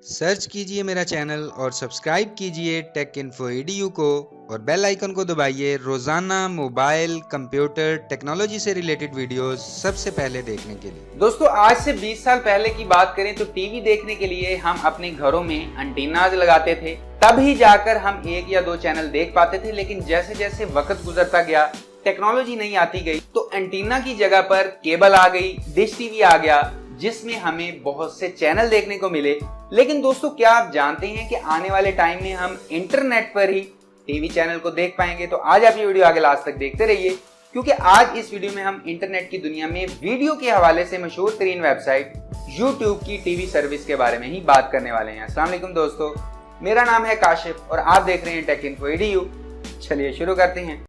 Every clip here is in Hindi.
सर्च कीजिए मेरा चैनल और सब्सक्राइब कीजिए टेक इन्फो EDU को और बेल आइकन को दबाइए रोजाना मोबाइल कंप्यूटर टेक्नोलॉजी से रिलेटेड वीडियोस सबसे पहले देखने के लिए। दोस्तों, आज से 20 साल पहले की बात करें तो टीवी देखने के लिए हम अपने घरों में एंटीनाज लगाते थे, तब ही जाकर हम एक या दो चैनल देख पाते थे। लेकिन जैसे जैसे वक्त गुजरता गया, टेक्नोलॉजी नहीं आती गई, तो एंटीना की जगह पर केबल आ गई, डिश टीवी आ गया, जिसमें हमें बहुत से चैनल देखने को मिले। लेकिन दोस्तों, क्या आप जानते हैं कि आने वाले टाइम में हम इंटरनेट पर ही टीवी चैनल को देख पाएंगे? तो आज आप ये वीडियो आगे लास्ट तक देखते रहिए, क्योंकि आज इस वीडियो में हम इंटरनेट की दुनिया में वीडियो के हवाले से मशहूर तरीन वेबसाइट YouTube की टीवी सर्विस के बारे में ही बात करने वाले हैं। अस्सलाम वालेकुम दोस्तों, मेरा नाम है काशिफ और आप देख रहे हैं टेक इन्फो EDU। चलिए शुरू करते हैं।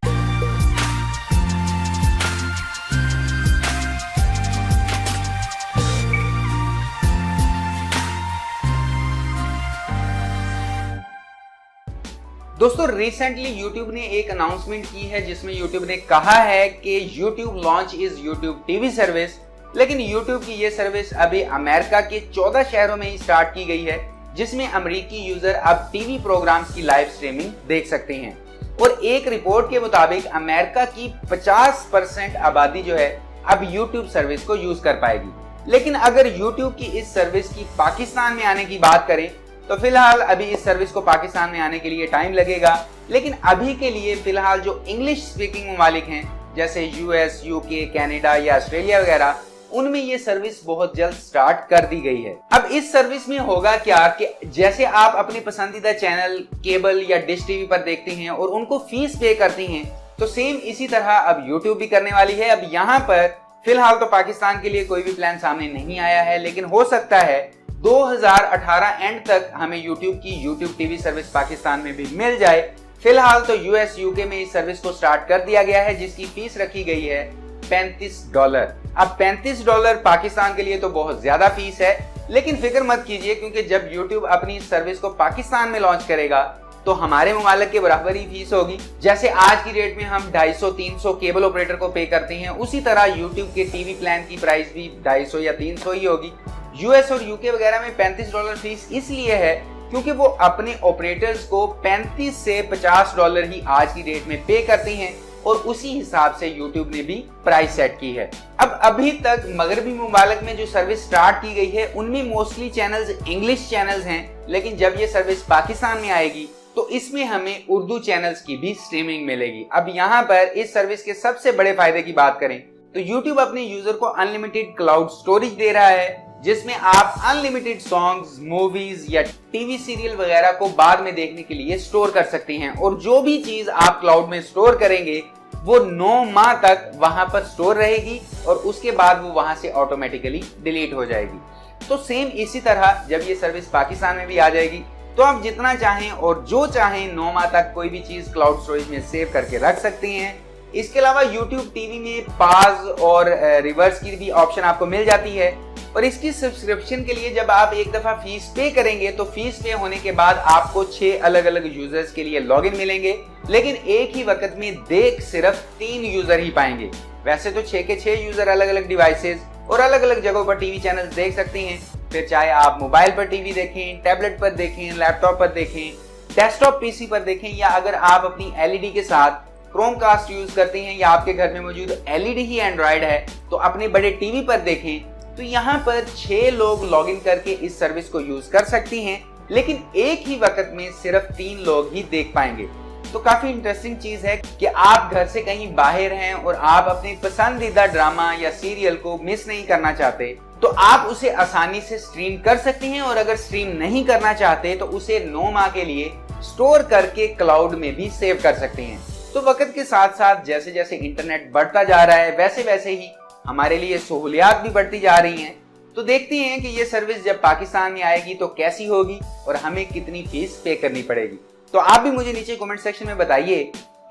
दोस्तों, रिसेंटली YouTube ने एक अनाउंसमेंट की है जिसमें YouTube ने कहा है कि YouTube launch is YouTube TV service. लेकिन YouTube की ये सर्विस अभी अमेरिका के 14 शहरों में ही स्टार्ट की गई है, जिसमें अमेरिकी यूजर अब टीवी प्रोग्राम्स की लाइव स्ट्रीमिंग देख सकते हैं। और एक रिपोर्ट के मुताबिक अमेरिका की 50% आबादी जो है अब YouTube सर्विस को यूज कर पाएगी। लेकिन अगर YouTube की इस सर्विस की पाकिस्तान में आने की बात करें तो फिलहाल अभी इस सर्विस को पाकिस्तान में आने के लिए टाइम लगेगा। लेकिन अभी के लिए फिलहाल जो इंग्लिश स्पीकिंग ममालिक हैं जैसे US, UK, कनाडा या ऑस्ट्रेलिया वगैरह, उनमें ये सर्विस बहुत जल्द स्टार्ट कर दी गई है। अब इस सर्विस में होगा क्या कि जैसे आप अपने पसंदीदा चैनल केबल या डिश टीवी पर देखते हैं और उनको फीस पे करते हैं, तो सेम इसी तरह अब YouTube भी करने वाली है। अब यहाँ पर फिलहाल तो पाकिस्तान के लिए कोई भी प्लान सामने नहीं आया है, लेकिन हो सकता है 2018 एंड तक हमें YouTube की YouTube टीवी सर्विस पाकिस्तान में भी मिल जाए। फिलहाल तो US, UK में इस सर्विस को स्टार्ट कर दिया गया है, जिसकी फीस रखी गई है $35। अब $35 पाकिस्तान के लिए तो बहुत ज्यादा फीस है, लेकिन फिक्र मत कीजिए, क्योंकि जब YouTube अपनी सर्विस को पाकिस्तान में लॉन्च करेगा तो हमारे मुमालिक के बराबर ही फीस होगी। जैसे आज की डेट में हम 250-300 केबल ऑपरेटर को पे करते हैं, उसी तरह YouTube के टीवी प्लान की प्राइस भी 250 या 300 ही होगी। US और UK वगैरह में $35 फीस इसलिए है क्योंकि वो अपने ऑपरेटर्स को $35 से $50 ही आज की डेट में पे करते हैं, और उसी हिसाब से YouTube ने भी प्राइस सेट की है। अब अभी तक मगरबी मुमालिक में जो सर्विस स्टार्ट की गई है उनमें मोस्टली चैनल्स इंग्लिश चैनल्स हैं, लेकिन जब ये सर्विस पाकिस्तान में आएगी तो इसमें हमें उर्दू चैनल्स की भी स्ट्रीमिंग मिलेगी। अब यहाँ पर इस सर्विस के सबसे बड़े फायदे की बात करें तो YouTube अपने यूजर को अनलिमिटेड क्लाउड स्टोरेज दे रहा है, जिसमें आप अनलिमिटेड सॉन्ग्स, मूवीज या टीवी सीरियल वगैरह को बाद में देखने के लिए स्टोर कर सकते हैं। और जो भी चीज आप क्लाउड में स्टोर करेंगे वो 9 माह तक वहां पर स्टोर रहेगी और उसके बाद वो वहां से ऑटोमेटिकली डिलीट हो जाएगी। तो सेम इसी तरह जब ये सर्विस पाकिस्तान में भी आ जाएगी तो आप जितना चाहें और जो चाहें 9 माह तक कोई भी चीज क्लाउड स्टोरेज में सेव करके रख सकते हैं। इसके अलावा YouTube टीवी में पॉज और रिवर्स की भी ऑप्शन आपको मिल जाती है। और इसकी सब्सक्रिप्शन के लिए जब आप एक दफा फीस पे करेंगे तो फीस पे होने के बाद आपको 6 अलग अलग यूजर्स के लिए लॉगिन मिलेंगे, लेकिन एक ही वक्त में देख सिर्फ 3 यूजर ही पाएंगे। वैसे तो 6 के 6 यूजर अलग अलग डिवाइसेस और अलग अलग जगहों पर टीवी चैनल देख सकते हैं। फिर चाहे आप मोबाइल पर टीवी देखें, टैबलेट पर देखें, लैपटॉप पर देखें, डेस्कटॉप PC पर देखें, या अगर आप अपनी LED के साथ क्रोमकास्ट यूज करते हैं या आपके घर में मौजूद LED ही एंड्रॉइड है तो अपने बड़े टीवी पर देखें, तो यहाँ पर 6 लोग लॉगिन करके इस सर्विस को यूज कर सकते हैं, लेकिन एक ही वक्त में सिर्फ 3 लोग ही देख पाएंगे। तो काफी इंटरेस्टिंग चीज है कि आप घर से कहीं बाहर हैं और आप अपने पसंदीदा ड्रामा या सीरियल को मिस नहीं करना चाहते, तो आप उसे आसानी से स्ट्रीम कर सकते हैं। और अगर स्ट्रीम नहीं करना चाहते तो उसे 9 माह के लिए स्टोर करके क्लाउड में भी सेव कर सकते हैं। तो वक्त के साथ साथ जैसे जैसे इंटरनेट बढ़ता जा रहा है वैसे वैसे ही हमारे लिए सहूलियात भी बढ़ती जा रही हैं। तो देखते हैं कि ये सर्विस जब पाकिस्तान में आएगी तो कैसी होगी और हमें कितनी फीस पे करनी पड़ेगी। तो आप भी मुझे नीचे कमेंट सेक्शन में बताइए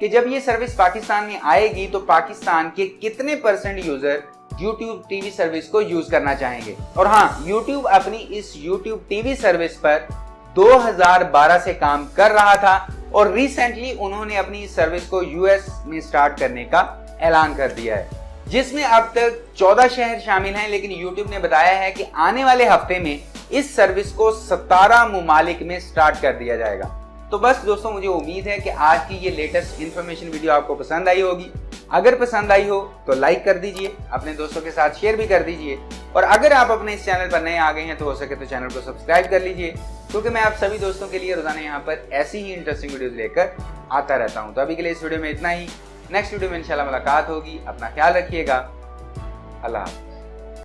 कि जब ये सर्विस पाकिस्तान में आएगी तो पाकिस्तान के कितने % यूजर YouTube टीवी सर्विस को यूज करना चाहेंगे। और हाँ, YouTube अपनी इस YouTube टीवी सर्विस पर 2012 से काम कर रहा था और रिसेंटली उन्होंने अपनी इस सर्विस को US में स्टार्ट करने का ऐलान कर दिया है। जिसमें अब तक 14 शहर शामिल हैं, लेकिन YouTube ने बताया है कि आने वाले हफ्ते में इस सर्विस को 17 मुमालिक में स्टार्ट कर दिया जाएगा। तो बस दोस्तों, मुझे उम्मीद है कि आज की ये लेटेस्ट इन्फॉर्मेशन वीडियो आपको पसंद आई होगी। अगर पसंद आई हो तो लाइक कर दीजिए, अपने दोस्तों के साथ शेयर भी कर दीजिए, और अगर आप अपने इस चैनल पर नए आ गए हैं तो हो सके तो चैनल को सब्सक्राइब कर लीजिए, क्योंकि मैं आप सभी दोस्तों के लिए रोजाना यहाँ पर ऐसी ही इंटरेस्टिंग वीडियोस लेकर आता रहता हूँ। तो अभी के लिए इस वीडियो में इतना ही। नेक्स्ट वीडियो में इंशाल्लाह मुलाकात होगी। अपना ख्याल रखिएगा। अल्लाह हाफ़िज़।